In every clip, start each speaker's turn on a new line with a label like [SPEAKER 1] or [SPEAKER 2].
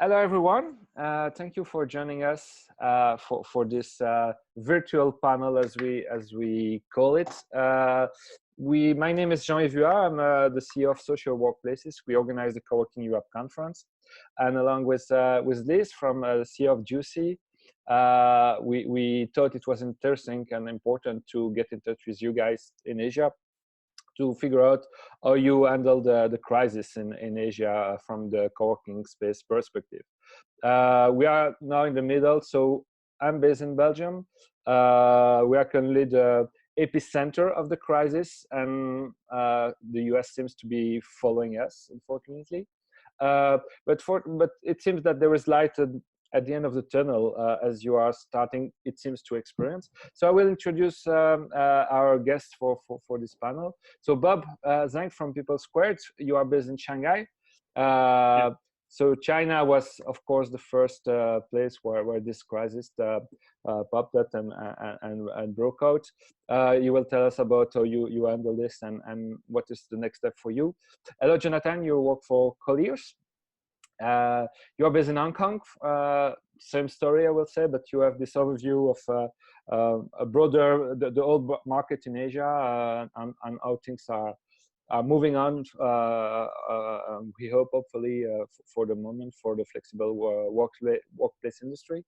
[SPEAKER 1] Hello, everyone. Thank you for joining us for this virtual panel, as we call it. My name is Jean-Yves Vuillard. I'm the CEO of Social Workplaces. We organize the Coworking Europe conference, and along with Liz from the CEO of GCUC, we thought it was interesting and important to get in touch with you guys in Asia to figure out how you handle the crisis in Asia from the co-working space perspective. We are now in the middle, so I'm based in Belgium. We are currently the epicenter of the crisis, and the US seems to be following us, unfortunately. But it seems that there is light at the end of the tunnel, as you are starting, it seems, to experience. So I will introduce our guests for this panel. So Bob Zhang from People Squared, you are based in Shanghai. Yeah. So China was, of course, the first place where this crisis popped up and broke out. You will tell us about how you handle this and what is the next step for you. Hello, Jonathan, you work for Colliers. You're based in Hong Kong, same story, I will say, but you have this overview of a broader, the old market in Asia and how things are moving on, we hope, hopefully, for the moment, for the flexible workplace industry.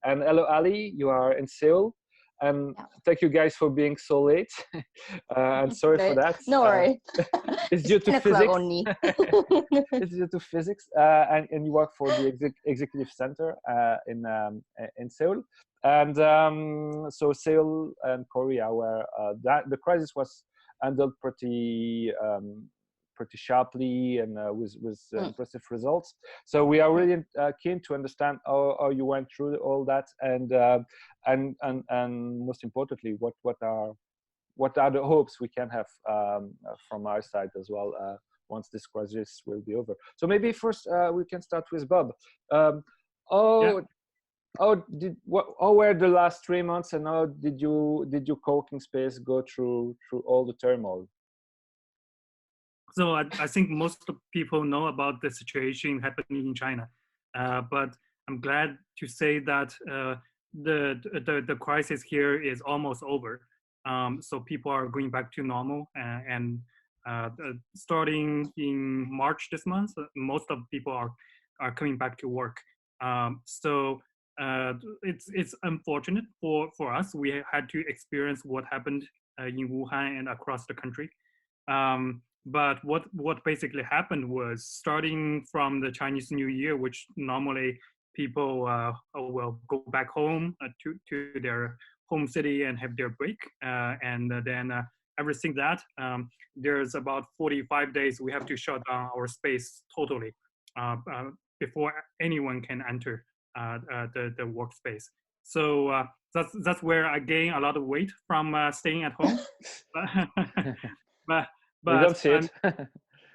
[SPEAKER 1] And hello, Ali, you are in Seoul. And thank you guys for being so late. And sorry for that.
[SPEAKER 2] No worries.
[SPEAKER 1] It's due to physics. It's due to physics. And you work for the executive center in Seoul. And so Seoul and Korea, where the crisis was handled pretty sharply and with impressive results. So we are really keen to understand how you went through all that, and most importantly, what are the hopes we can have from our side as well once this crisis will be over. So maybe first we can start with Bob. How were the last 3 months, and how did your co-working space go through all the turmoil?
[SPEAKER 3] So I think most people know about the situation happening in China, but I'm glad to say that the crisis here is almost over. So people are going back to normal, and starting in March this month, most of people are coming back to work. So it's unfortunate for us. We had to experience what happened in Wuhan and across the country. But what basically happened was, starting from the Chinese New Year, which normally people will go back home to their home city and have their break, and then ever since that, there's about 45 days we have to shut down our space totally before anyone can enter the workspace. So that's where I gain a lot of weight from staying at home. But
[SPEAKER 1] we don't see it.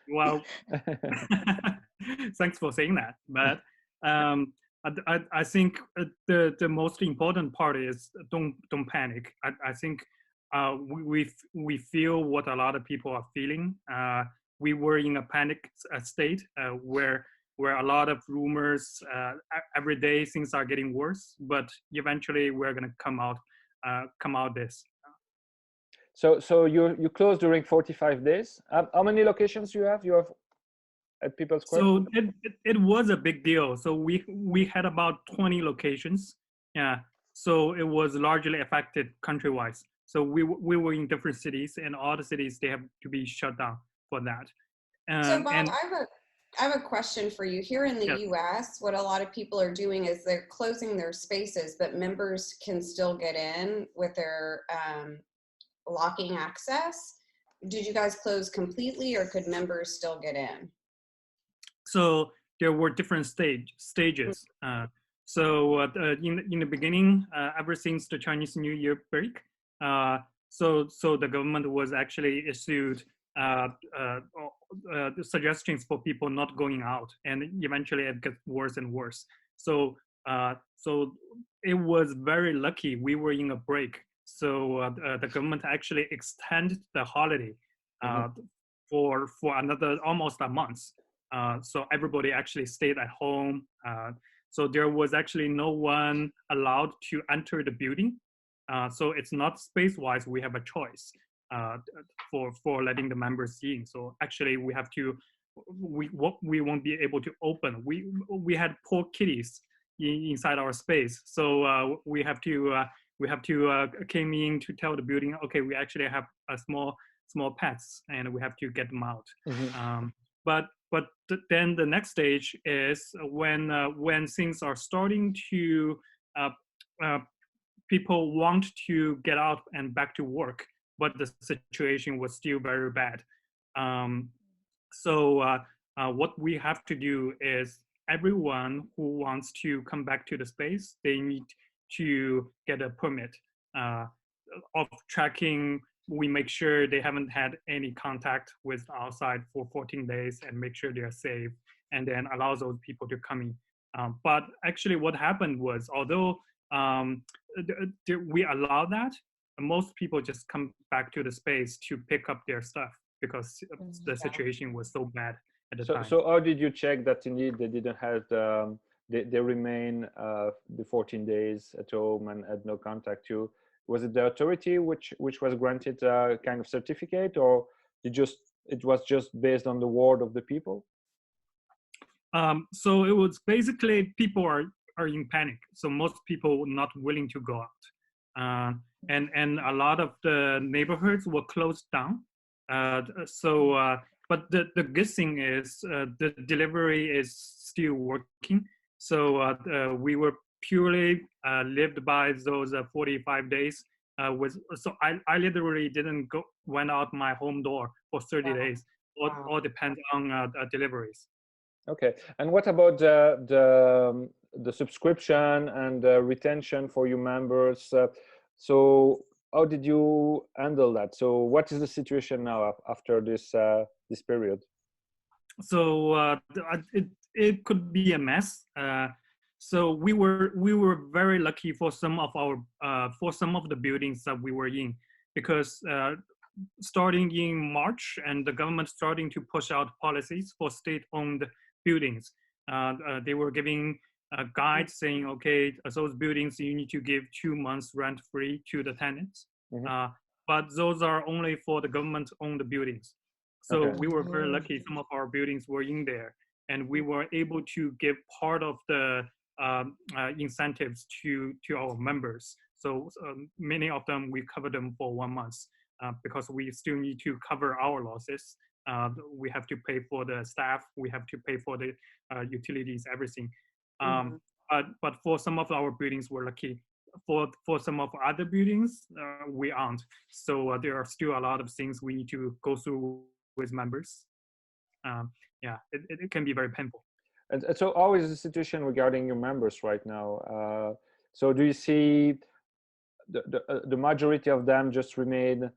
[SPEAKER 3] Well, thanks for saying that. But I think the most important part is don't panic. I think we feel what a lot of people are feeling. We were in a panic state where a lot of rumors, every day things are getting worse, but eventually we're gonna come out this.
[SPEAKER 1] So you closed during 45 days. How many locations you have? You have at People Square?
[SPEAKER 3] So it was a big deal. So we had about 20 locations. Yeah. So it was largely affected country-wise. So we were in different cities, and all the cities, they have to be shut down for that.
[SPEAKER 2] So Bob, I have a question for you. Here in the US, what a lot of people are doing is they're closing their spaces, but members can still get in with their locking access. Did you guys close completely, or could members still get in?
[SPEAKER 3] So there were different stages. So in the beginning, ever since the Chinese New Year break, so the government was actually issued suggestions for people not going out, and eventually it got worse and worse. So it was very lucky we were in a break. So the government actually extended the holiday for another almost a month. So everybody actually stayed at home. So there was actually no one allowed to enter the building. So it's not space-wise, we have a choice for letting the members in. So actually we have to, we won't be able to open. We had poor kitties inside our space. So we have to came in to tell the building, okay, we actually have a small pets and we have to get them out.
[SPEAKER 1] Mm-hmm.
[SPEAKER 3] But then the next stage is when things are starting to people want to get out and back to work, but the situation was still very bad. So what we have to do is everyone who wants to come back to the space, they need to get a permit of tracking. We make sure they haven't had any contact with outside for 14 days and make sure they're safe, and then allow those people to come in. But actually what happened was, although we allow that, most people just come back to the space to pick up their stuff because the situation was so bad at the time.
[SPEAKER 1] So how did you check that indeed they didn't have they remain the 14 days at home and had no contact you? Was it the authority which was granted a kind of certificate, or it was just based on the word of the people?
[SPEAKER 3] So it was basically people are in panic. So most people were not willing to go out. And a lot of the neighborhoods were closed down. But the good thing is the delivery is still working. So we were purely lived by those 45 days. So I literally didn't went out my home door for 30 days. All depends on deliveries.
[SPEAKER 1] Okay, and what about the subscription and retention for your members? So how did you handle that? So what is the situation now after this this period?
[SPEAKER 3] So it could be a mess. So we were very lucky for some of the buildings that we were in, because starting in March and the government starting to push out policies for state-owned buildings. They were giving guides saying, okay, those buildings you need to give 2 months rent free to the tenants. Mm-hmm. But those are only for the government-owned buildings. So okay. We were very lucky. Some of our buildings were in there, and we were able to give part of the incentives to our members. So many of them, we covered them for 1 month because we still need to cover our losses. We have to pay for the staff, we have to pay for the utilities, everything. But for some of our buildings, we're lucky. For some of other buildings, we aren't. So there are still a lot of things we need to go through with members. Yeah, it can be very painful.
[SPEAKER 1] And so how is the situation regarding your members right now? So do you see the majority of them just remain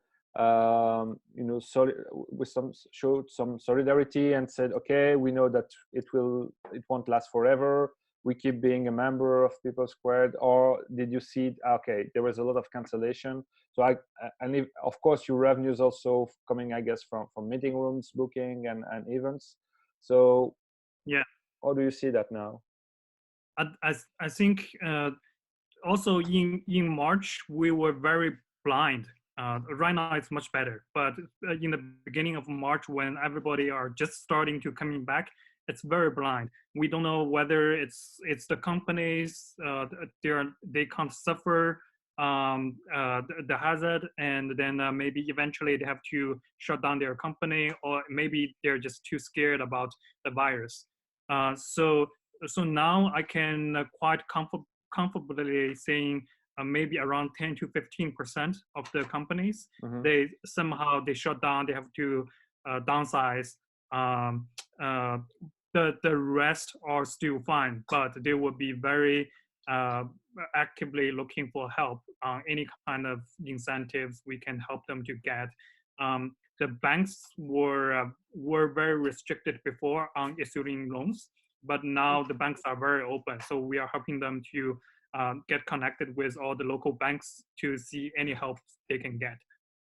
[SPEAKER 1] showed some solidarity and said, okay, we know that it won't last forever, we keep being a member of People Squared? Or did you see, okay, there was a lot of cancellation? So of course your revenues also coming, I guess, from meeting rooms booking and events. So
[SPEAKER 3] yeah,
[SPEAKER 1] how do you see that now?
[SPEAKER 3] I think also in March we were very blind. Right now it's much better, but in the beginning of March, when everybody are just starting to coming back, it's very blind. We don't know whether it's the companies, they can't suffer the hazard, and then maybe eventually they have to shut down their company, or maybe they're just too scared about the virus. So now I can quite comfortably saying maybe around 10 to 15% of the companies, mm-hmm. they shut down, they have to downsize. The rest are still fine, but they will be very actively looking for help on any kind of incentives we can help them to get. The banks were very restricted before on issuing loans, but now the banks are very open. So we are helping them to get connected with all the local banks to see any help they can get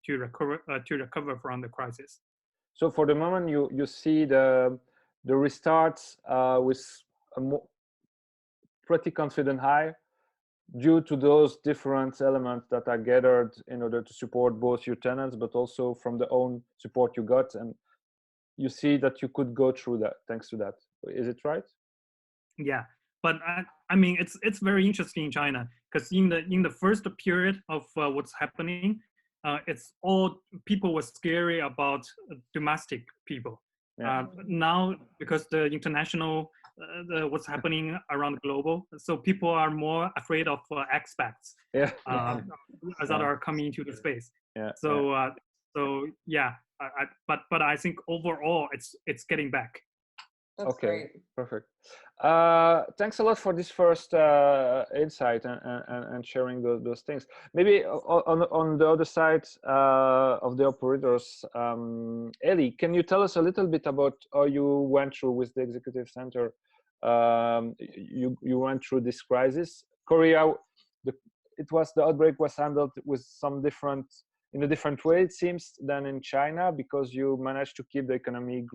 [SPEAKER 3] to recover from the crisis.
[SPEAKER 1] So for the moment, you see the the restart with a pretty confident high due to those different elements that are gathered in order to support both your tenants, but also from the own support you got, and you see that you could go through that thanks to that. Is it right?
[SPEAKER 3] Yeah, but I mean, it's very interesting in China, because in the first period of what's happening, it's all people were scary about domestic people.
[SPEAKER 1] Yeah.
[SPEAKER 3] Now, because the international what's happening around global, so people are more afraid of expats
[SPEAKER 1] Yeah.
[SPEAKER 3] that are coming into the space.
[SPEAKER 1] Yeah.
[SPEAKER 3] So yeah, but I think overall it's getting back.
[SPEAKER 2] That's
[SPEAKER 1] Okay,
[SPEAKER 2] great.
[SPEAKER 1] perfect. Thanks a lot for this first insight and sharing those things. Maybe on the other side of the operators, Ellie, can you tell us a little bit about how you went through with the executive center? You went through this crisis. Korea, the outbreak was handled with in a different way, it seems, than in China, because you managed to keep the economy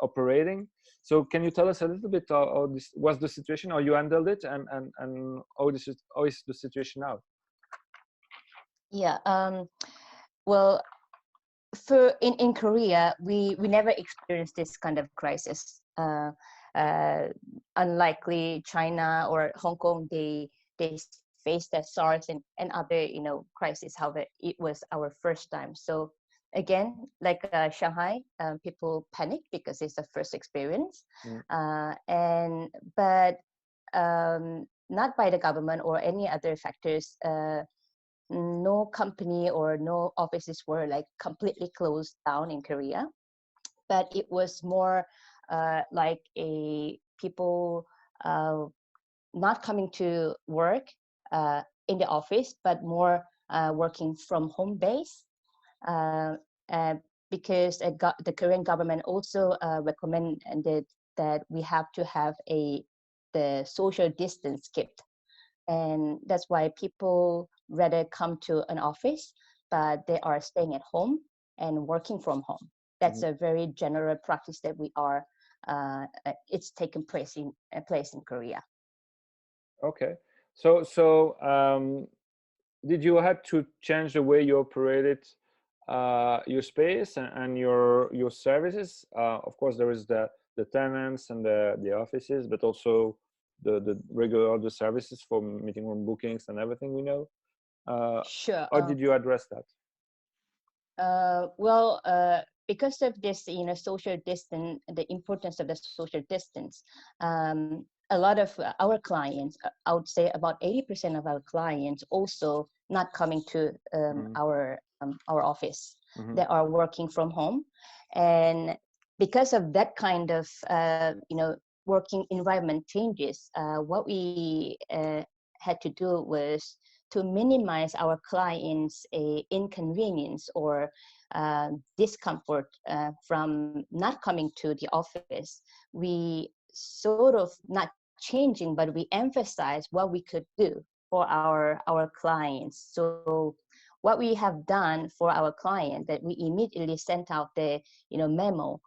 [SPEAKER 1] operating. So can you tell us a little bit how this was the situation, how you handled it, and how is the situation now?
[SPEAKER 4] Yeah. Well, in Korea, we never experienced this kind of crisis. Unlikely China or Hong Kong, they faced the SARS and other crisis. However, it was our first time. So again, like Shanghai, people panic because it's the first experience, but not by the government or any other factors. No company or no offices were like completely closed down in Korea, but it was more like people not coming to work in the office, but more working from home base. Because the Korean government also recommended that we have to have the social distance kept, and that's why people rather come to an office, but they are staying at home and working from home. That's a very general practice that it's taken place in Korea.
[SPEAKER 1] Okay, so did you have to change the way you operated your space and your services? Of course, there is the tenants and the offices, but also the regular other services for meeting room bookings and everything we know.
[SPEAKER 4] Sure.
[SPEAKER 1] How did you address that?
[SPEAKER 4] Well, because of this, social distance, the importance of the social distance, a lot of our clients, I would say about 80% of our clients also not coming to our office. They are working from home, and because of that kind of working environment changes, what we had to do was to minimize our clients' inconvenience or discomfort from not coming to the office. We sort of not changing, but we emphasize what we could do for our clients. So what we have done for our client, that we immediately sent out the memo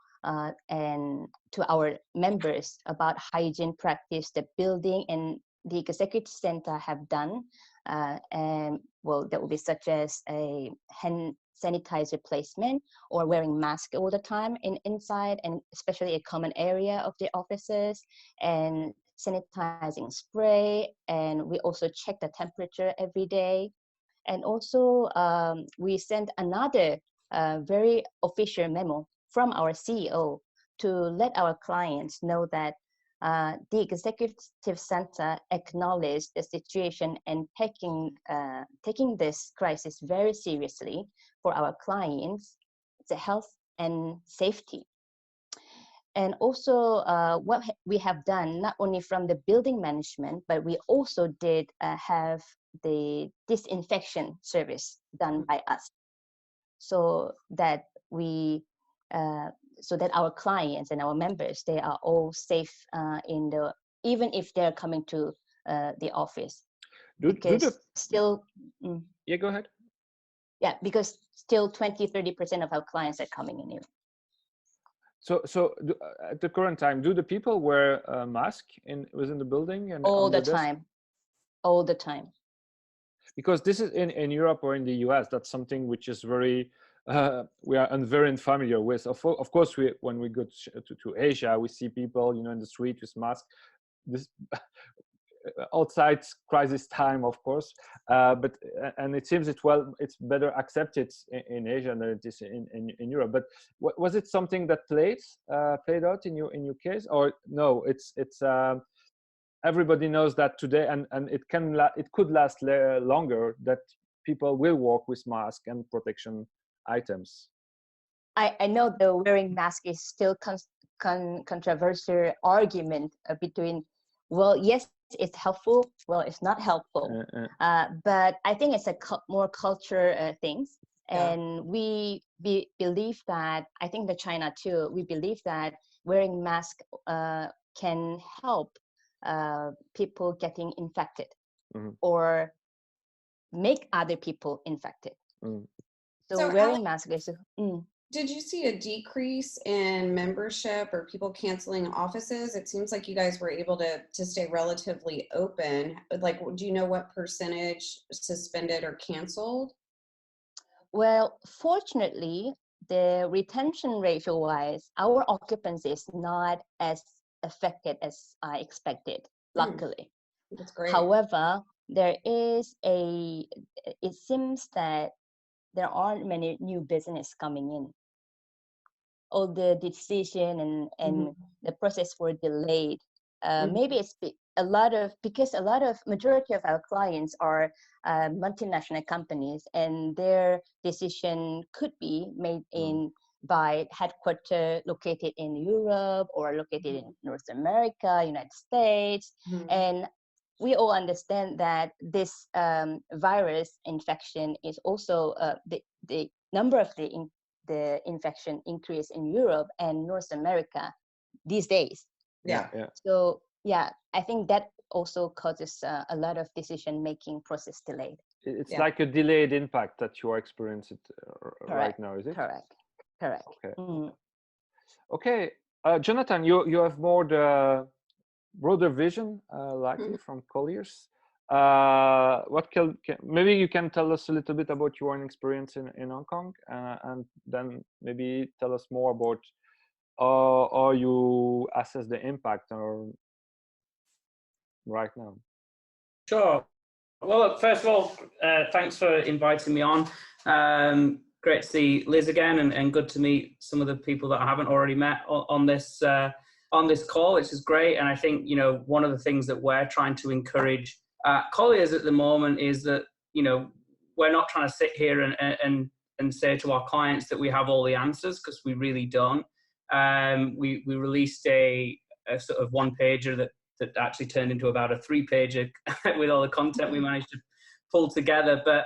[SPEAKER 4] and to our members about hygiene practice, the building and the executive center have done. And well, that will be such as a hand sanitizer placement or wearing mask all the time inside, and especially a common area of the offices, and sanitizing spray. And we also check the temperature every day. And also we sent another very official memo from our CEO to let our clients know that the executive center acknowledged the situation and taking this crisis very seriously for our clients, the health and safety. And also what we have done, not only from the building management, but we also did have the disinfection service done by us, so that our clients and our members, they are all safe even if they're coming to the office.
[SPEAKER 1] Yeah, go ahead.
[SPEAKER 4] Yeah, because still 20-30% of our clients are coming in here.
[SPEAKER 1] At the current time, do the people wear a mask within the building and
[SPEAKER 4] all
[SPEAKER 1] on
[SPEAKER 4] the
[SPEAKER 1] desk?
[SPEAKER 4] time, all the time?
[SPEAKER 1] Because this is in Europe or in the US, that's something which is very we are very unfamiliar with. Of course, when we go to Asia, we see people, you know, in the street with masks. This outside crisis time, of course, but and it seems it's better accepted in Asia than it is in Europe. But was it something that played out in your case, or no? It's everybody knows that today, and it could last longer, that people will work with mask and protection items.
[SPEAKER 4] I know the wearing mask is still controversial argument between, well, yes, it's helpful, well, it's not helpful. But I think it's a more culture things. And we believe that, I think the China too, we believe that wearing mask can help people getting infected or make other people infected. So wearing mask is
[SPEAKER 2] Did you see a decrease in membership or people canceling offices? It seems like you guys were able to stay relatively open. Like, do you know what percentage suspended or canceled?
[SPEAKER 4] Well, fortunately, the retention ratio wise, our occupancy is not as affected as I expected, luckily.
[SPEAKER 2] That's great.
[SPEAKER 4] However, it seems that there aren't many new business coming in. All the decision and the process were delayed. Maybe it's because a lot of majority of our clients are multinational companies, and their decision could be made by headquarters located in Europe or located in North America, United States. And we all understand that this virus infection is also the number of the infection increase in Europe and North America these days. So I think that also causes a lot of decision-making process delayed.
[SPEAKER 1] It's like a delayed impact that you are experiencing right now, is it?
[SPEAKER 4] Correct.
[SPEAKER 1] Okay. Okay, Jonathan, you have more the broader vision, likely from Colliers. What maybe you can tell us a little bit about your own experience in Hong Kong, and then maybe tell us more about how you assess the impact right now.
[SPEAKER 5] Sure. Well, look, first of all, thanks for inviting me on. Great to see Liz again, and good to meet some of the people that I haven't already met on this call, which is great. And I think, you know, one of the things that we're trying to encourage Colliers at the moment is that, you know, we're not trying to sit here and say to our clients that we have all the answers, because we really don't. We released a sort of one-pager that actually turned into about a 3-pager with all the content we managed to pull together. But,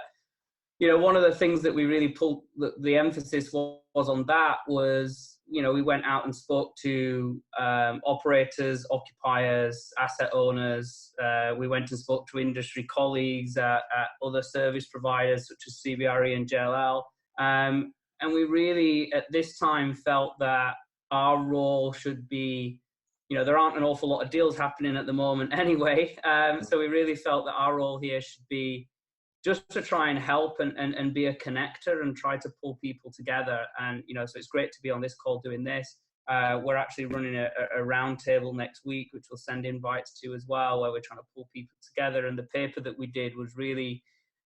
[SPEAKER 5] you know, one of the things that we really pulled, the emphasis was on that was, you know, we went out and spoke to operators, occupiers, asset owners. We went and spoke to industry colleagues at other service providers such as CBRE and JLL. And we really, at this time, felt that our role should be, you know, there aren't an awful lot of deals happening at the moment anyway. So we really felt that our role here should be just to try and help and be a connector and try to pull people together. And, you know, so it's great to be on this call doing this. We're actually running a roundtable next week, which we'll send invites to as well, where we're trying to pull people together. And the paper that we did was really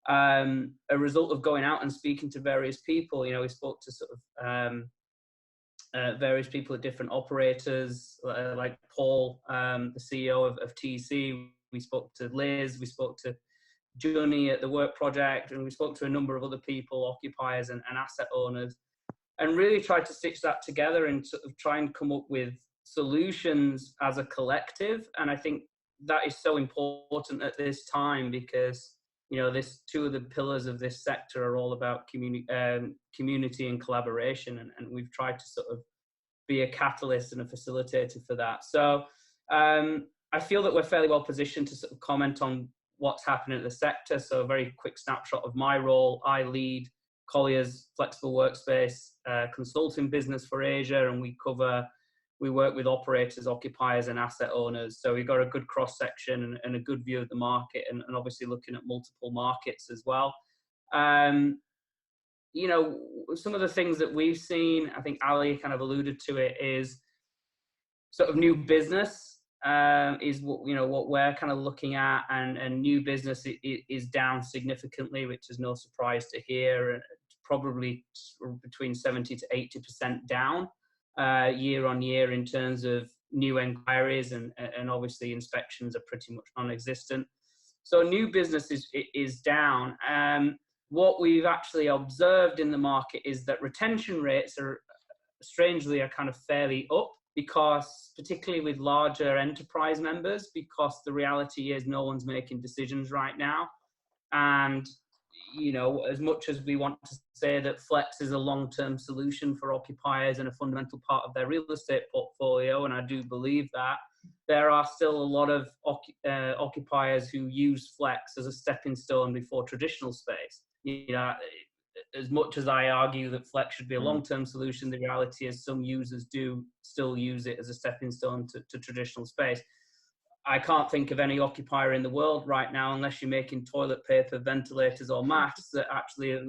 [SPEAKER 5] a result of going out and speaking to various people. You know, we spoke to sort of various people at different operators, like Paul, the CEO of TEC. We spoke to Liz, we spoke to Johnny at the Work Project, and we spoke to a number of other people, occupiers and asset owners, and really tried to stitch that together and sort of try and come up with solutions as a collective. And I think that is so important at this time, because, you know, two of the pillars of this sector are all about community and collaboration, and we've tried to sort of be a catalyst and a facilitator for that. So I feel that we're fairly well positioned to sort of comment on what's happening at the sector. So a very quick snapshot of my role. I lead Colliers flexible workspace consulting business for Asia, and we work with operators, occupiers, and asset owners. So we've got a good cross section and a good view of the market, and obviously looking at multiple markets as well. You know, some of the things that we've seen, I think Ali kind of alluded to it, is sort of new business is what we're kind of looking at, and new business is down significantly, which is no surprise to hear. Probably between 70 to 80% down year on year in terms of new inquiries, and obviously inspections are pretty much non-existent. So new business is down. What we've actually observed in the market is that retention rates are kind of fairly up, because particularly with larger enterprise members, because the reality is no one's making decisions right now. And, you know, as much as we want to say that flex is a long-term solution for occupiers and a fundamental part of their real estate portfolio, and I do believe that, there are still a lot of occupiers who use flex as a stepping stone before traditional space. You know, as much as I argue that flex should be a long-term solution, the reality is some users do still use it as a stepping stone to traditional space. I can't think of any occupier in the world right now, unless you're making toilet paper, ventilators, or masks, that actually are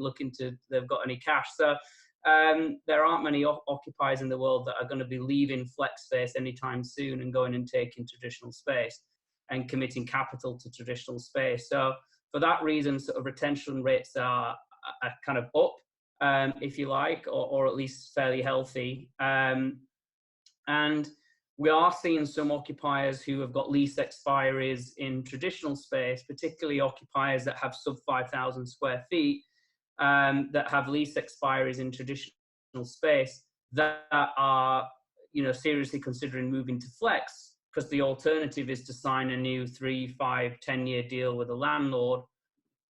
[SPEAKER 5] they've got any cash. So there aren't many occupiers in the world that are going to be leaving flex space anytime soon and going and taking traditional space and committing capital to traditional space. So for that reason, sort of retention rates are kind of up, if you like, or at least fairly healthy. And we are seeing some occupiers who have got lease expiries in traditional space, particularly occupiers that have sub 5,000 square feet, that have lease expiries in traditional space, that are, you know, seriously considering moving to flex, because the alternative is to sign a new 3, 5, 10-year deal with a landlord.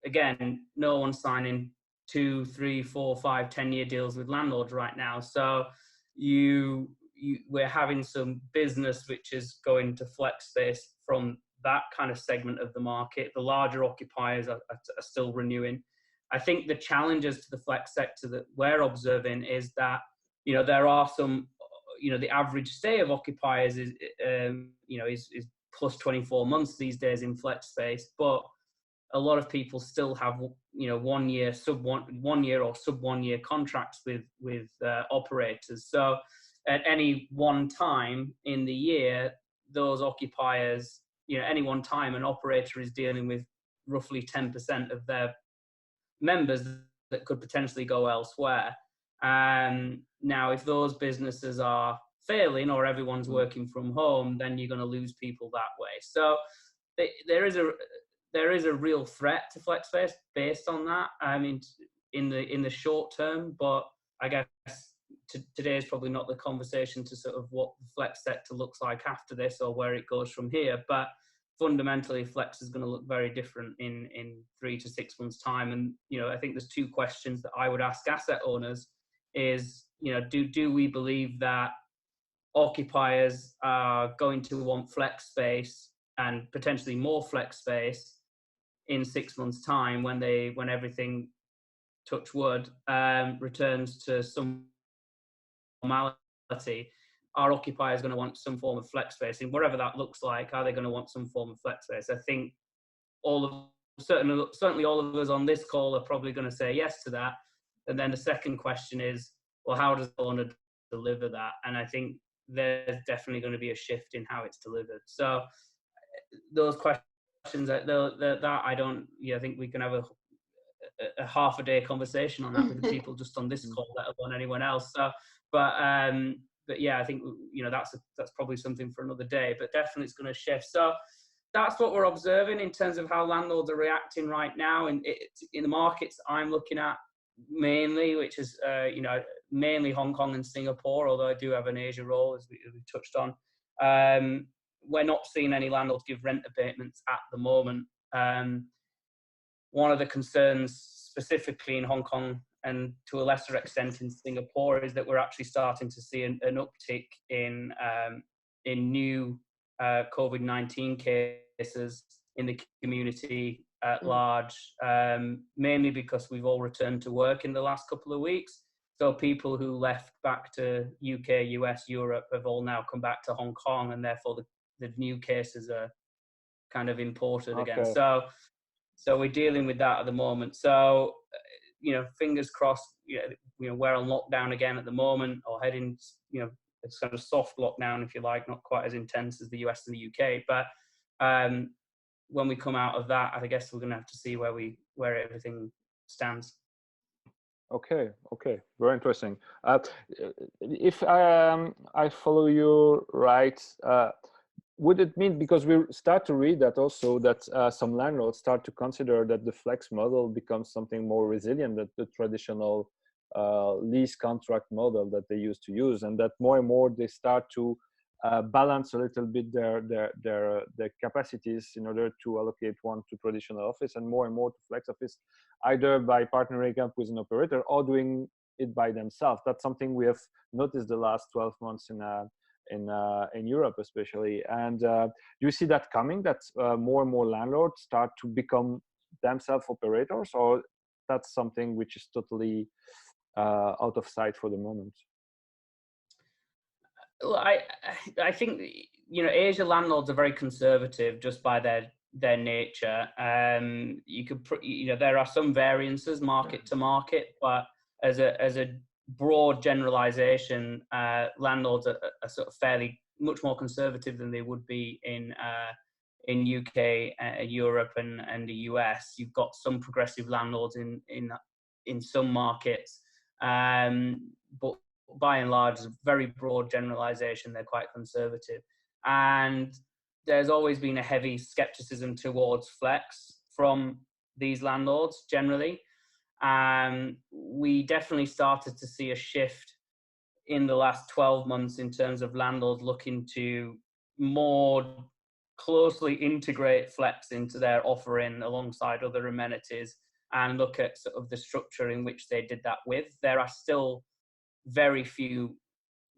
[SPEAKER 5] Again, no one's signing 2, 3, 4, 5, 10-year deals with landlords right now. So we're having some business which is going to flex space from that kind of segment of the market. The larger occupiers are still renewing. I think the challenges to the flex sector that we're observing is that, you know, there are some, you know, the average stay of occupiers is plus 24 months these days in flex space, but a lot of people still have, you know, 1 year, sub 1 year or sub 1 year contracts with operators. So at any one time in the year, those occupiers, you know, any one time an operator is dealing with roughly 10% of their members that could potentially go elsewhere. Now, if those businesses are failing or everyone's working from home, then you're going to lose people that way. So there is a real threat to flex space based on that. I mean, in the short term, but I guess today is probably not the conversation to sort of what the flex sector looks like after this or where it goes from here. But fundamentally, flex is going to look very different in 3 to 6 months' time. And, you know, I think there's two questions that I would ask asset owners is, you know, do we believe that occupiers are going to want flex space and potentially more flex space in 6 months' time when everything, touch wood, returns to some normality? Are occupiers going to want some form of flex space, and whatever that looks like? Are they going to want some form of flex space? I think certainly all of us on this call are probably going to say yes to that. And then the second question is, well, how does the owner deliver that? And I think there's definitely going to be a shift in how it's delivered. So those questions that I don't, I think we can have a half a day conversation on that with the people just on this call, let alone anyone else. So, but yeah, I think, you know, that's probably something for another day, but definitely it's going to shift. So that's what we're observing in terms of how landlords are reacting right now. And in the markets I'm looking at mainly, which is, you know, mainly Hong Kong and Singapore, although I do have an Asia role, as we touched on. We're not seeing any landlords give rent abatements at the moment. One of the concerns specifically in Hong Kong and to a lesser extent in Singapore is that we're actually starting to see an uptick in new COVID-19 cases in the community at large, mainly because we've all returned to work in the last couple of weeks. So people who left back to UK, US, Europe have all now come back to Hong Kong, and therefore the new cases are kind of imported again. So we're dealing with that at the moment. So, fingers crossed, we're on lockdown again at the moment, or heading, it's kind of soft lockdown, if you like, not quite as intense as the US and the UK. But when we come out of that, I guess we're going to have to see where everything stands.
[SPEAKER 1] Okay, very interesting. If I follow you right, would it mean, because we start to read that also, that some landlords start to consider that the flex model becomes something more resilient than the traditional lease contract model that they used to use, and that more and more they start to balance a little bit their capacities in order to allocate one to traditional office and more to flex office, either by partnering up with an operator or doing it by themselves. That's something we have noticed the last 12 months in Europe especially. And you see that coming, that more and more landlords start to become themselves operators, or that's something which is totally out of sight for the moment?
[SPEAKER 5] Well, I think, Asia landlords are very conservative just by their nature. You could, there are some variances market to market, but as a broad generalization, landlords are sort of fairly much more conservative than they would be in UK, Europe, and the US. You've got some progressive landlords in some markets, but by and large, very broad generalization, they're quite conservative. And there's always been a heavy skepticism towards flex from these landlords generally. We definitely started to see a shift in the last 12 months in terms of landlords looking to more closely integrate flex into their offering alongside other amenities, and look at sort of the structure in which they did that with. There are still very few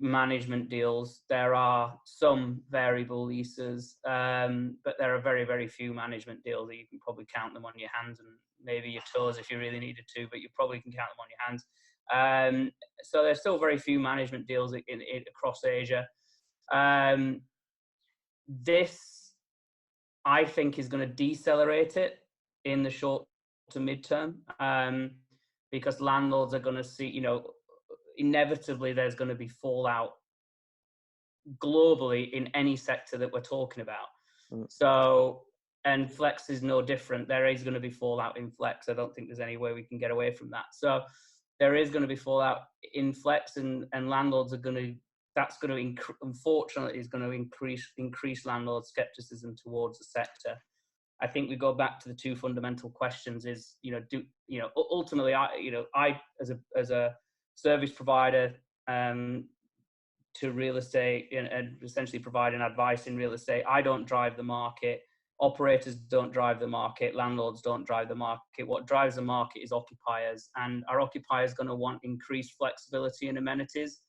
[SPEAKER 5] management deals. There are some variable leases, but there are very, very few management deals. You can probably count them on your hands and maybe your toes if you really needed to, but you probably can count them on your hands. So there's still very few management deals across Asia. This, I think, is going to decelerate it in the short to midterm, because landlords are going to see, inevitably there's going to be fallout globally in any sector that we're talking about. So, and flex is no different. There is going to be fallout in flex. I don't think there's any way we can get away from that. So there is going to be fallout in flex, and landlords are going to, unfortunately, is going to increase landlord skepticism towards the sector. I think we go back to the two fundamental questions: is ultimately, I as a service provider to real estate and essentially providing advice in real estate, I don't drive the market. Operators don't drive the market. Landlords don't drive the market. What drives the market is occupiers, and our occupiers going to want increased flexibility in amenities,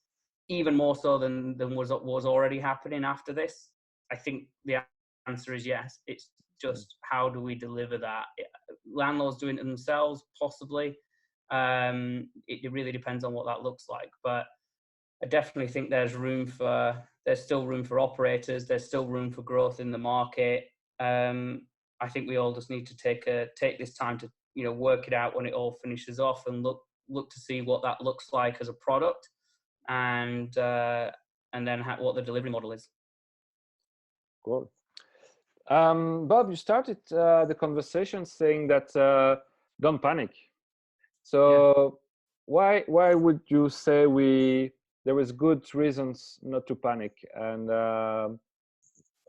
[SPEAKER 5] even more so than was already happening after this. I think the answer is yes. It's just how do we deliver that? Landlords doing it themselves, possibly. It really depends on what that looks like. But I definitely think there's still room for operators. There's still room for growth in the market. I think we all just need to take this time to work it out when it all finishes off, and look to see what that looks like as a product, and then what the delivery model is.
[SPEAKER 1] Cool. Bob, you started the conversation saying that don't panic. So why would you say there is good reasons not to panic? And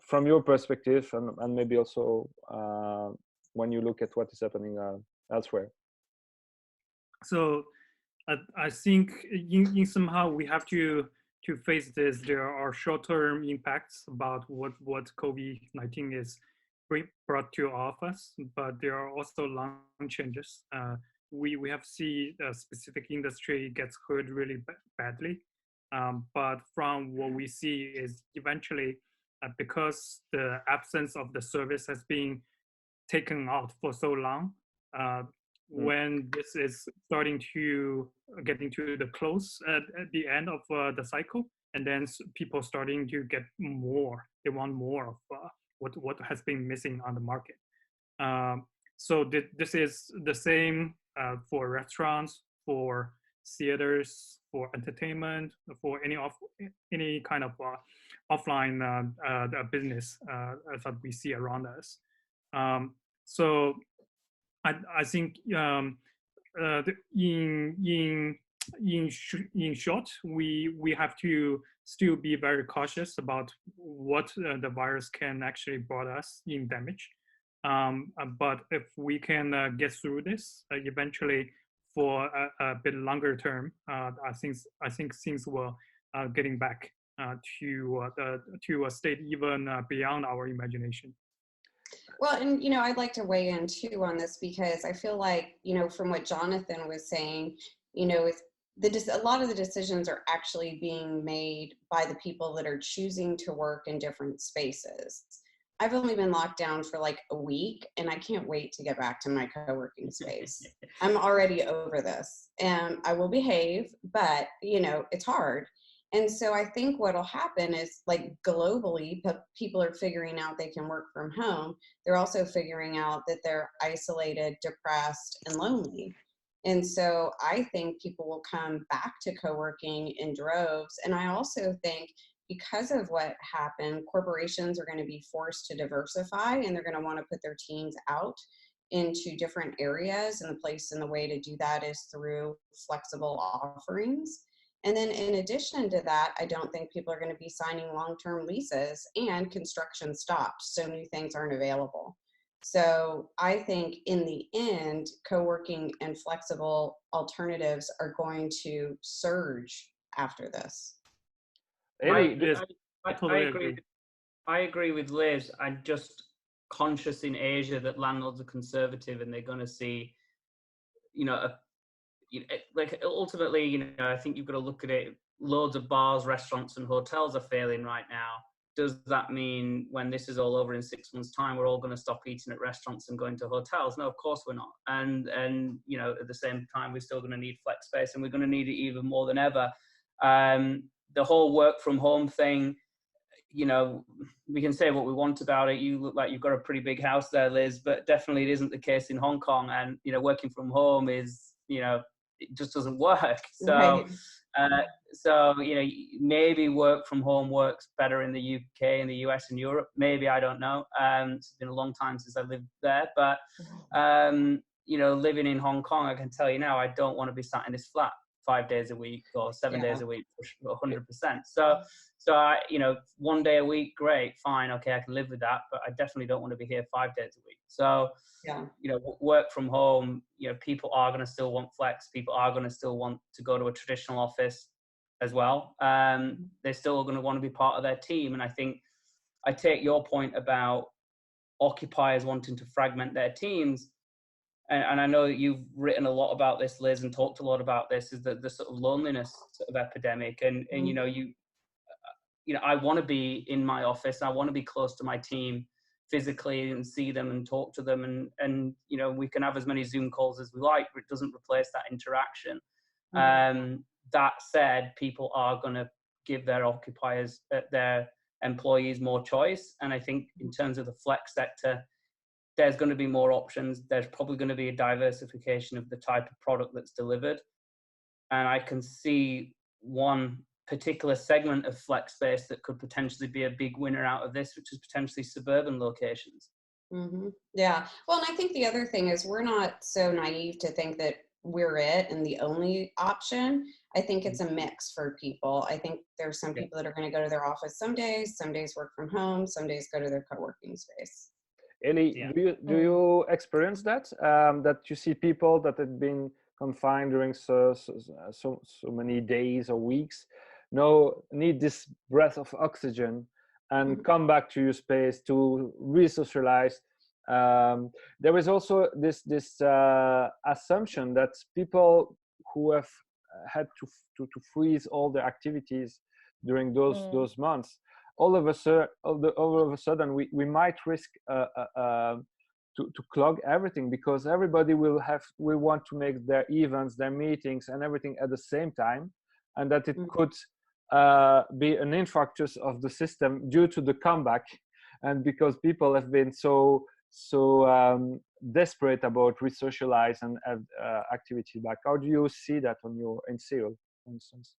[SPEAKER 1] from your perspective, and maybe also when you look at what is happening elsewhere.
[SPEAKER 3] So I think in somehow we have to face this. There are short-term impacts about what COVID-19 is brought to all of us, but there are also long changes. We have seen a specific industry gets hurt really badly, but from what we see is eventually because the absence of the service has been taken out for so long. When this is starting to getting to the close at the end of the cycle, and then people starting to get more, they want more of what has been missing on the market. So this is the same for restaurants, for theaters, for entertainment, for any kind of offline business that we see around us. So I think in short, we have to still be very cautious about what the virus can actually brought us in damage. But if we can get through this, eventually for a bit longer term, I think things will getting back to a state even beyond our imagination.
[SPEAKER 2] Well, and I'd like to weigh in too on this, because I feel like, from what Jonathan was saying, a lot of the decisions are actually being made by the people that are choosing to work in different spaces. I've only been locked down for like a week, and I can't wait to get back to my co-working space. I'm already over this, and I will behave, but it's hard. And so I think what'll happen is, like, globally, people are figuring out they can work from home. They're also figuring out that they're isolated, depressed, and lonely. And so I think people will come back to co-working in droves. And I also think, because of what happened, corporations are going to be forced to diversify, and they're going to want to put their teams out into different areas. And the way to do that is through flexible offerings. And then in addition to that, I don't think people are going to be signing long-term leases, and construction stopped, so new things aren't available. So I think in the end, co-working and flexible alternatives are going to surge after this.
[SPEAKER 5] I agree. I agree with Liz. I'm just conscious in Asia that landlords are conservative, and they're going to see, like, ultimately, I think you've got to look at it. Loads of bars, restaurants, and hotels are failing right now. Does that mean when this is all over in 6 months' time, we're all going to stop eating at restaurants and going to hotels? No, of course we're not. And at the same time, we're still going to need flex space, and we're going to need it even more than ever. The whole work from home thing, we can say what we want about it. You look like you've got a pretty big house there, Liz, but definitely it isn't the case in Hong Kong. And, working from home is, it just doesn't work. So, right. Maybe work from home works better in the UK and the US and Europe. Maybe, I don't know. It's been a long time since I lived there, but, living in Hong Kong, I can tell you now, I don't want to be sat in this flat 5 days a week or 7 days a week for 100%. So, 1 day a week, great, fine, okay, I can live with that, but I definitely don't want to be here 5 days a week. So, work from home, people are going to still want flex. People are going to still want to go to a traditional office as well. They're still going to want to be part of their team. And I think I take your point about occupiers wanting to fragment their teams. And I know that you've written a lot about this, Liz, and talked a lot about this, is the sort of loneliness sort of epidemic. And I want to be in my office. I want to be close to my team physically and see them and talk to them. And we can have as many Zoom calls as we like, but it doesn't replace that interaction. That said, people are going to give their occupiers, their employees, more choice. And I think in terms of the flex sector, there's going to be more options. There's probably going to be a diversification of the type of product that's delivered. And I can see one particular segment of flex space that could potentially be a big winner out of this, which is potentially suburban locations.
[SPEAKER 2] Mm-hmm. Yeah. Well, and I think the other thing is, we're not so naive to think that we're it and the only option. I think it's a mix for people. I think there's some people that are going to go to their office some days work from home, some days go to their co-working space.
[SPEAKER 1] Ellie, do you experience that? That you see people that have been confined during so many days or weeks now need this breath of oxygen and come back to your space to re-socialize. There is also this assumption that people who have had to freeze all their activities during those months, all of a sudden we might risk to clog everything, because everybody will want to make their events, their meetings, and everything at the same time, and that it could be an infarctus of the system due to the comeback, and because people have been so desperate about resocialize and activity back. How do you see that in Seoul, for instance?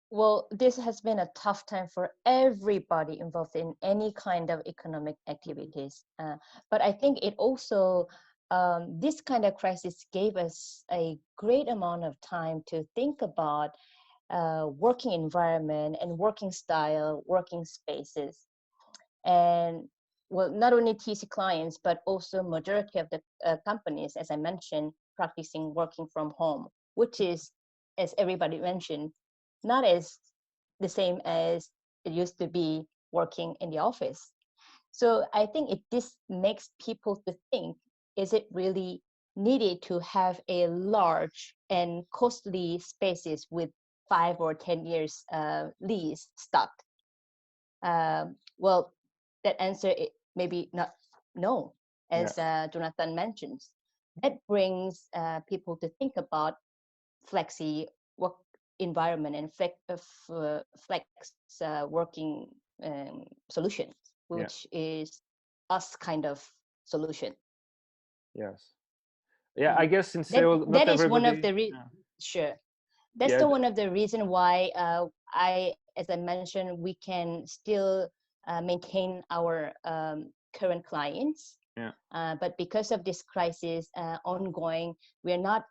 [SPEAKER 4] Well, this has been a tough time for everybody involved in any kind of economic activities. But I think it also, this kind of crisis gave us a great amount of time to think about working environment and working style, working spaces. And well, not only TC clients, but also majority of the companies, as I mentioned, practicing working from home, which is, as everybody mentioned, not as the same as it used to be working in the office. So I think this makes people to think, is it really needed to have a large and costly spaces with 5 or 10 years lease stopped? Well, that answer maybe not no, as Jonathan mentions. That brings people to think about flexi work environment and flex working solution, which is us kind of solution.
[SPEAKER 1] Yes. Yeah, I guess in Seoul,
[SPEAKER 4] that is one of the sure. That's one of the reason why as I mentioned, we can still maintain our current clients. But because of this crisis ongoing, we're not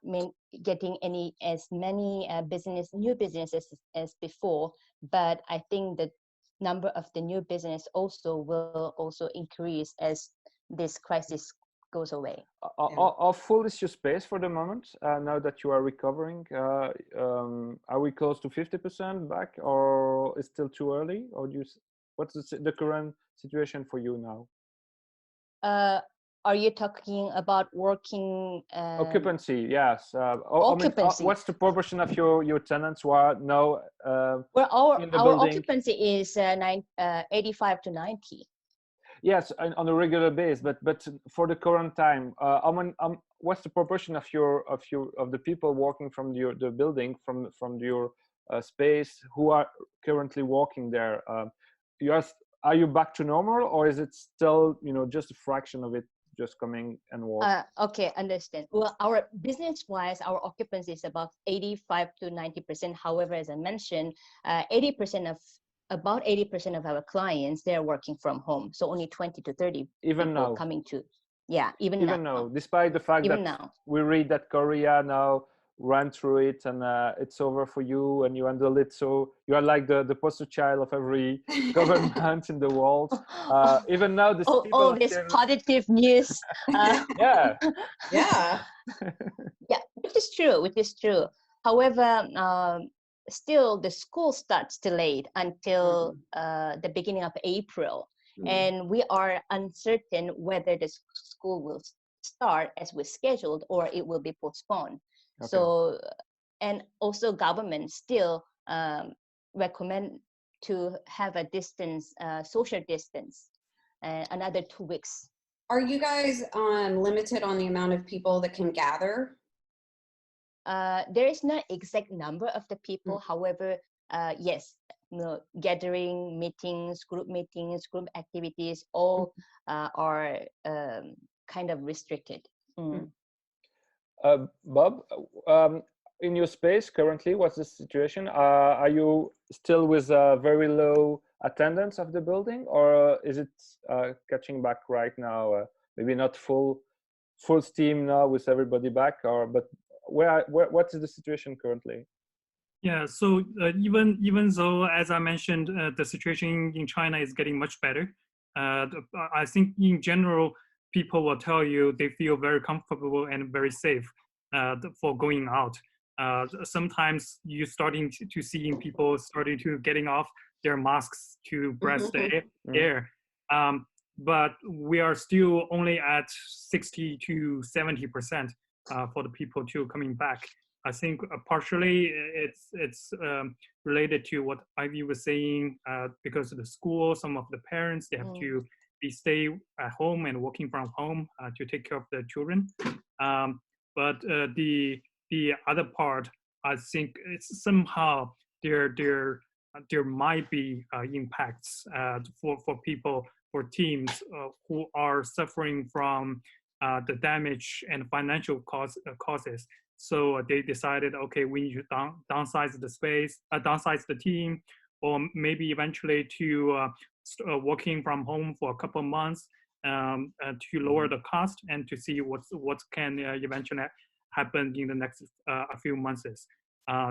[SPEAKER 4] getting as many new businesses as before. But I think the number of the new business will also increase as this crisis goes away.
[SPEAKER 1] How full is your space for the moment? Now that you are recovering, are we close to 50% back, or is still too early? Or what's the current situation for you now?
[SPEAKER 4] Are you talking about working
[SPEAKER 1] occupancy? Yes.
[SPEAKER 4] Occupancy.
[SPEAKER 1] I mean, what's the proportion of your tenants who are now
[SPEAKER 4] well, our
[SPEAKER 1] building?
[SPEAKER 4] Occupancy is 85 to 90.
[SPEAKER 1] Yes, on a regular basis, but for the current time, what's the proportion of the people working from the building, from your space, who are currently working there? Are you back to normal, or is it still just a fraction of it just coming and work?
[SPEAKER 4] Okay, understand. Well, our business-wise, our occupancy is about 85 to 90%. However, as I mentioned, about 80% of our clients, they're working from home. So only 20 to 30
[SPEAKER 1] even
[SPEAKER 4] people
[SPEAKER 1] now
[SPEAKER 4] coming to, even now.
[SPEAKER 1] Despite the fact
[SPEAKER 4] even
[SPEAKER 1] that
[SPEAKER 4] now.
[SPEAKER 1] We read that Korea now ran through it and it's over for you and you handle it. So you are like the poster child of every government in the world. Even now,
[SPEAKER 4] all this positive news.
[SPEAKER 1] Yeah.
[SPEAKER 4] Which is true. However, still the school starts delayed until the beginning of April, and we are uncertain whether the school will start as we scheduled or it will be postponed. Okay. So, and also government still recommend to have a social distance, another 2 weeks.
[SPEAKER 2] Are you guys limited on the amount of people that can gather?
[SPEAKER 4] There is no exact number of the people. However, yes, gathering, meetings, group activities, all are kind of restricted.
[SPEAKER 1] Bob, in your space currently, what's the situation? Are you still with very low attendance of the building, or is it catching back right now? Maybe not full steam now with everybody back, but what is the situation currently?
[SPEAKER 3] Yeah, so even though, as I mentioned, the situation in China is getting much better, I think in general, people will tell you they feel very comfortable and very safe for going out. Sometimes you're starting to see people starting to getting off their masks to breathe the air. But we are still only at 60 to 70% for the people to coming back. I think partially it's related to what Ivy was saying, because of the school, some of the parents, they have to we stay at home and working from home to take care of the children. But the other part, I think it's somehow there might be impacts for people, for teams who are suffering from the damage and financial causes. So they decided, okay, we need to downsize the space, downsize the team, or maybe eventually to working from home for a couple of months to lower the cost and to see what can eventually happen in the next a few months.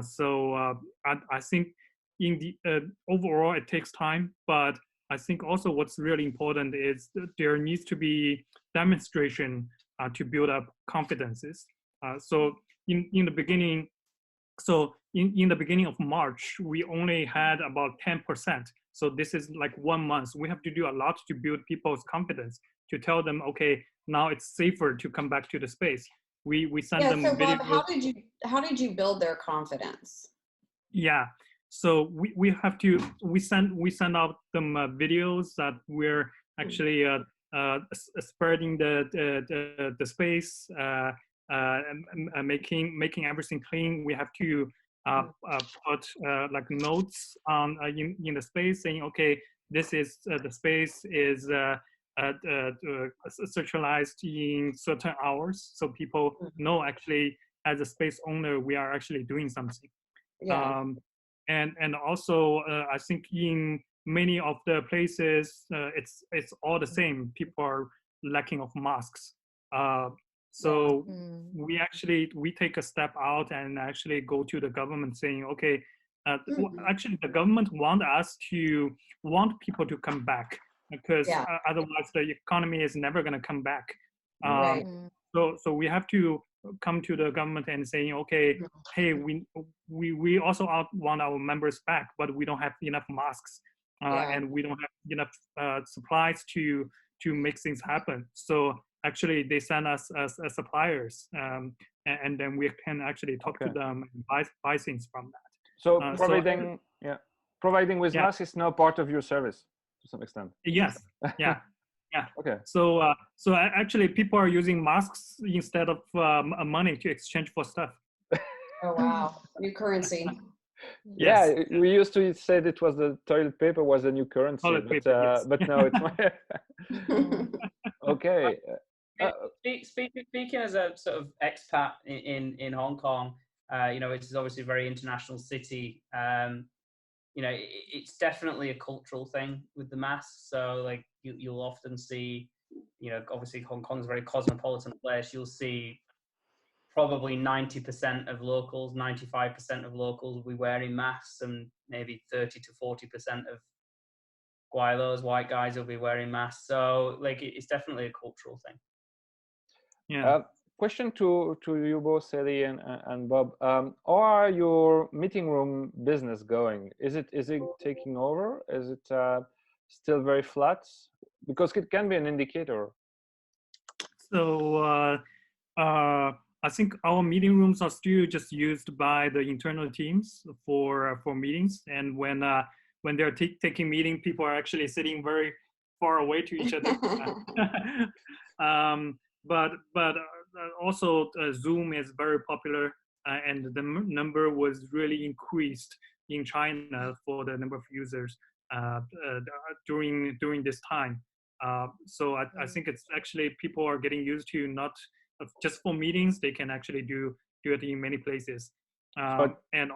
[SPEAKER 3] So I think in the overall it takes time, but I think also what's really important is that there needs to be demonstration to build up confidences. So in the beginning, in the beginning of March, we only had about 10%. So this is like 1 month. We have to do a lot to build people's confidence, to tell them, okay, now it's safer to come back to the space. We send them
[SPEAKER 2] so
[SPEAKER 3] videos.
[SPEAKER 2] Bob, how did you build their confidence?
[SPEAKER 3] Yeah, so we send out them videos that we're actually spreading the space, making everything clean. We have to put like notes on in the space saying, okay, this is the space is socialized in certain hours, so people know actually as a space owner we are actually doing something.
[SPEAKER 2] Yeah.
[SPEAKER 3] And also I think in many of the places it's all the same. People are lacking of masks. So we take a step out and actually go to the government saying, okay, actually the government want people to come back, because otherwise the economy is never going to come back.
[SPEAKER 2] Right.
[SPEAKER 3] So we have to come to the government and saying, okay, hey, we also want our members back, but we don't have enough masks, and we don't have enough supplies to make things happen. So actually they send us as suppliers, and then we can actually talk to them and buy things from that.
[SPEAKER 1] So providing with masks is now part of your service to some extent.
[SPEAKER 3] Yes. Yeah.
[SPEAKER 1] Okay.
[SPEAKER 3] So actually people are using masks instead of money to exchange for stuff.
[SPEAKER 2] Oh wow, new currency.
[SPEAKER 3] Yes.
[SPEAKER 1] Yeah, we used to say that it was the toilet paper was the new currency, but now it's okay.
[SPEAKER 5] Speaking as a sort of expat in Hong Kong, which is obviously a very international city. It's definitely a cultural thing with the masks. So like you'll often see, obviously Hong Kong's a very cosmopolitan place. You'll see probably 90% of locals, 95% of locals will be wearing masks, and maybe 30 to 40% of guailos, white guys, will be wearing masks. So like it's definitely a cultural thing.
[SPEAKER 3] Yeah.
[SPEAKER 1] Question to you both, Sally and Bob. How are your meeting room business going? Is it taking over? Is it still very flat? Because it can be an indicator.
[SPEAKER 3] So I think our meeting rooms are still just used by the internal teams for meetings, and when they're taking meeting, people are actually sitting very far away to each other. But also Zoom is very popular, and the number was really increased in China for the number of users during this time. So I think it's actually people are getting used to not just for meetings, they can actually do it in many places. And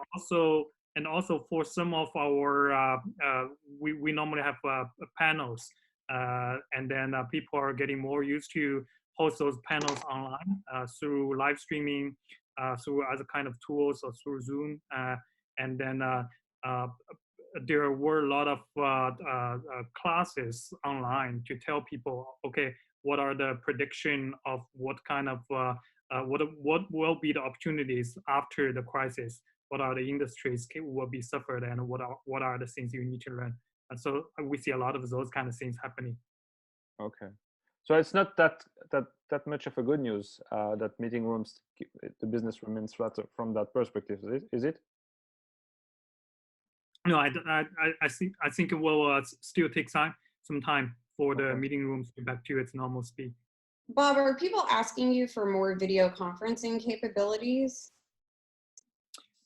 [SPEAKER 3] also for some of our we normally have panels, and then people are getting more used to host those panels online through live streaming, through other kind of tools, or through Zoom, and then there were a lot of classes online to tell people, okay, what are the prediction of what kind of what will be the opportunities after the crisis? What are the industries will be suffered, and what are the things you need to learn? And so we see a lot of those kind of things happening.
[SPEAKER 1] Okay, so it's not that much of a good news that meeting rooms, the business remains flat from that perspective. Is it?
[SPEAKER 3] No, I think it will still take some time for the meeting rooms to back to its normal speed.
[SPEAKER 2] Bob, are people asking you for more video conferencing capabilities?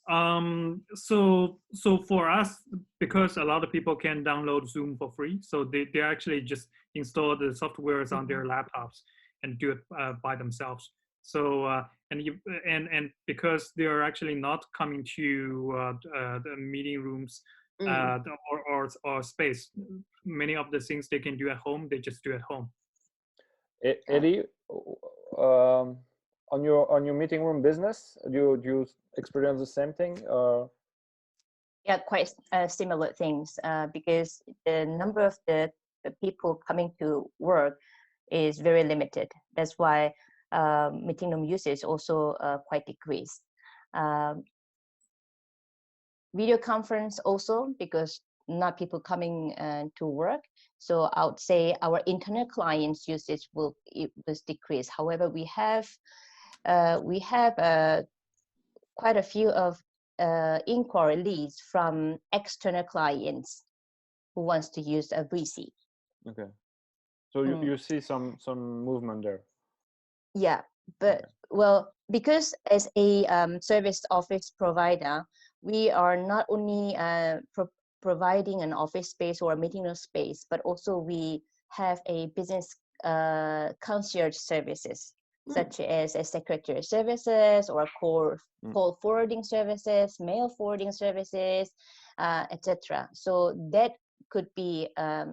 [SPEAKER 3] So for us, because a lot of people can download Zoom for free, so they actually just install the softwares on their laptops and do it by themselves. So and because they are actually not coming to the meeting rooms or space, many of the things they can do at home, they just do at home.
[SPEAKER 1] Eddie, on your meeting room business, do you experience the same thing?
[SPEAKER 4] Yeah, quite similar things because the number of the people coming to work is very limited. That's why meeting room usage also quite decreased. Video conference also because not people coming to work. So I would say our internal clients usage was decreased. However, we have quite a few of inquiry leads from external clients who wants to use a VC.
[SPEAKER 1] Okay, so you see some movement there.
[SPEAKER 4] Yeah, but well, because as a service office provider, we are not only providing an office space or a meeting room space, but also we have a business concierge services, such as a secretary services or call forwarding services, mail forwarding services, etc. So that could be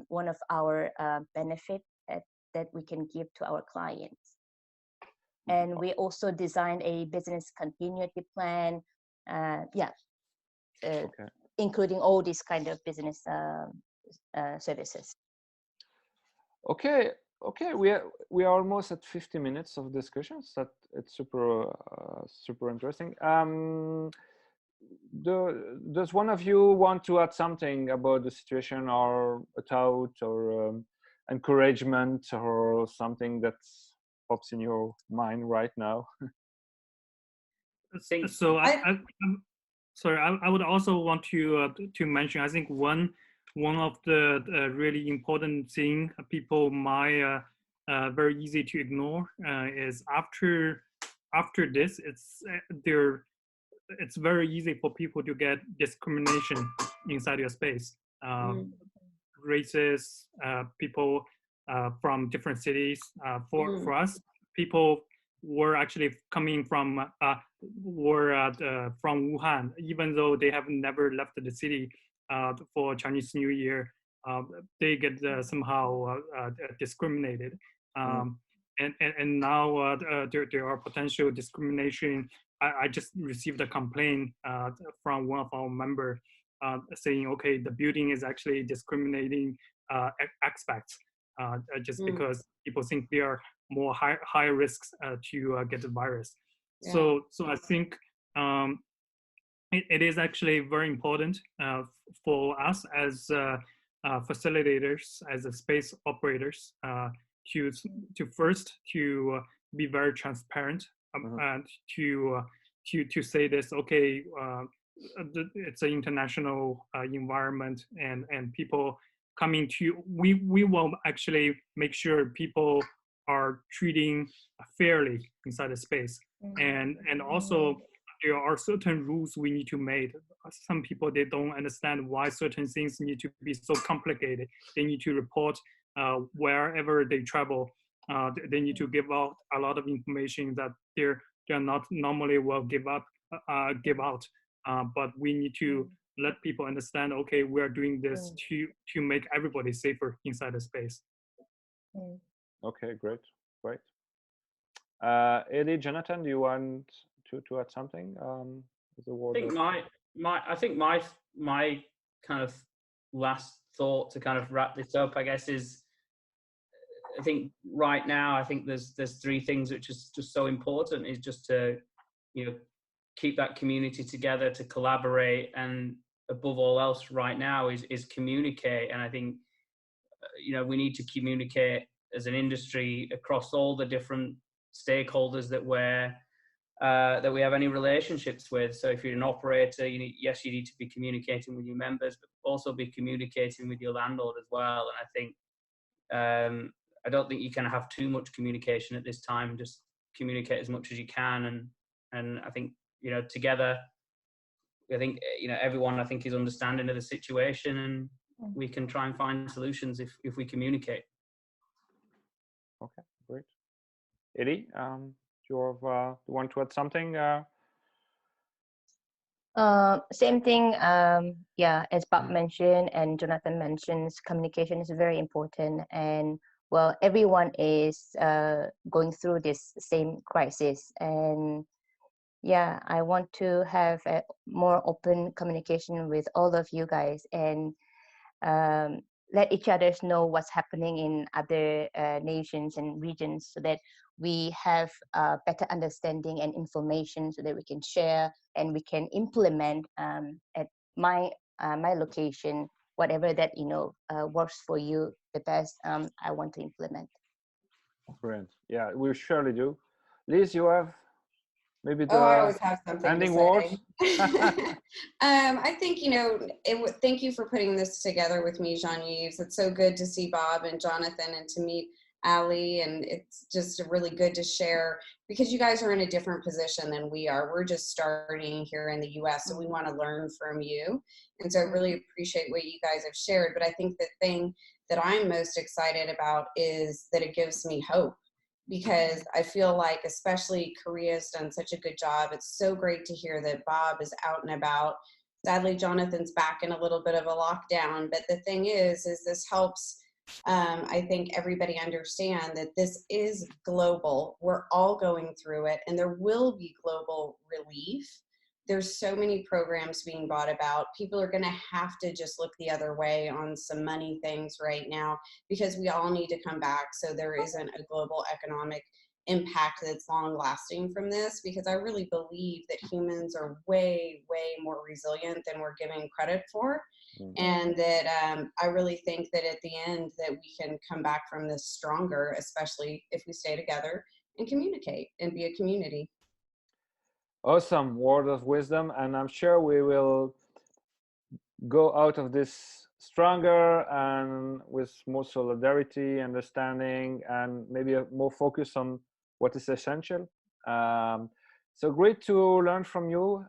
[SPEAKER 4] one of our benefit that we can give to our clients. And we also designed a business continuity plan, including all these kind of business services.
[SPEAKER 1] Okay, we are almost at 50 minutes of discussions. That it's super interesting. Does one of you want to add something about the situation, or a thought, or encouragement, or something that pops in your mind right now?
[SPEAKER 3] So I would also want to mention, I think one of the really important thing people might very easy to ignore is after this, it's very easy for people to get discrimination inside your space. Races, people from different cities. For us, people were actually coming from Wuhan, even though they have never left the city for Chinese New Year. They get somehow discriminated, and now there are potential discrimination. I just received a complaint from one of our members saying, okay, the building is actually discriminating expats just because people think they are more high risks to get the virus. Yeah. So I think it is actually very important for us as facilitators, as a space operators, to first be very transparent and to say this. Okay, it's an international environment, and people coming to. We will actually make sure people are treating fairly inside the space, and also there are certain rules we need to make. Some people, they don't understand why certain things need to be so complicated. They need to report wherever they travel. They need to give out a lot of information that they're not normally will give out. But we need to let people understand, okay, we're doing this to make everybody safer inside the space.
[SPEAKER 1] Okay, great. Eddie, Jonathan, do you want to add something?
[SPEAKER 5] I think my kind of last thought to kind of wrap this up, I guess, is I think right now I think there's three things which is just so important, is just to keep that community together, to collaborate, and above all else right now is communicate. And I think we need to communicate as an industry across all the different stakeholders that we have any relationships with. So if you're an operator, you need to be communicating with your members, but also be communicating with your landlord as well. And I think I don't think you can have too much communication at this time. Just communicate as much as you can, and I think, you know, together, I think, you know, everyone, I think, is understanding of the situation, and we can try and find solutions if we communicate.
[SPEAKER 1] Okay, great. Eddie, do you want to add something?
[SPEAKER 4] Same thing. Yeah, as Bob mentioned and Jonathan mentions, communication is very important. And well, everyone is going through this same crisis. And yeah, I want to have a more open communication with all of you guys, and let each other know what's happening in other nations and regions, so that we have better understanding and information, so that we can share and we can implement at my location, whatever that, you know, works for you the best. I want to implement.
[SPEAKER 1] Brilliant. Yeah, we surely do. Liz, you have maybe the
[SPEAKER 2] I always have something
[SPEAKER 1] ending
[SPEAKER 2] to
[SPEAKER 1] words.
[SPEAKER 2] I think, you know, thank you for putting this together with me, Jean-Yves. It's so good to see Bob and Jonathan, and to meet Ali, and it's just really good to share, because you guys are in a different position than we are. We're just starting here in the US, so we want to learn from you. And so I really appreciate what you guys have shared. But I think the thing that I'm most excited about is that it gives me hope, because I feel like, especially Korea's done such a good job. It's so great to hear that Bob is out and about. Sadly, Jonathan's back in a little bit of a lockdown, but the thing is this helps, I think, everybody understand that this is global. We're all going through it, and there will be global relief. There's so many programs being brought about. People are going to have to just look the other way on some money things right now, because we all need to come back, so there isn't a global economic impact that's long lasting from this, because I really believe that humans are way, way more resilient than we're giving credit for. And that I really think that at the end that we can come back from this stronger, especially if we stay together and communicate and be a community.
[SPEAKER 1] Awesome word of wisdom, and I'm sure we will go out of this stronger and with more solidarity, understanding, and maybe a more focus on what is essential. So great to learn from you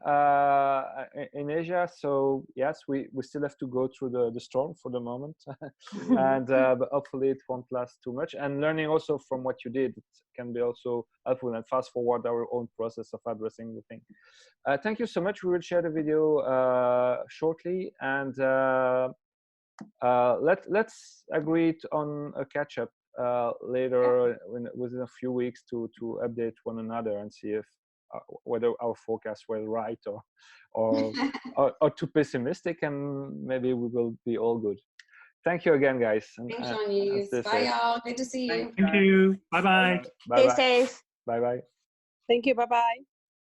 [SPEAKER 1] in Asia. So yes, we still have to go through the storm for the moment, and but hopefully it won't last too much. And learning also from what you did, it can be also helpful and fast forward our own process of addressing the thing. Thank you so much. We will share the video shortly, and let's agree on a catch-up later within a few weeks to update one another and see if whether our forecasts were right or too pessimistic, and maybe we will be all good. Thank you again, guys.
[SPEAKER 2] Thanks, Jean-Yves. Bye, y'all. Good to see you.
[SPEAKER 3] Thank you. Bye-bye.
[SPEAKER 4] Stay safe.
[SPEAKER 1] Bye-bye.
[SPEAKER 6] Thank you. Bye-bye.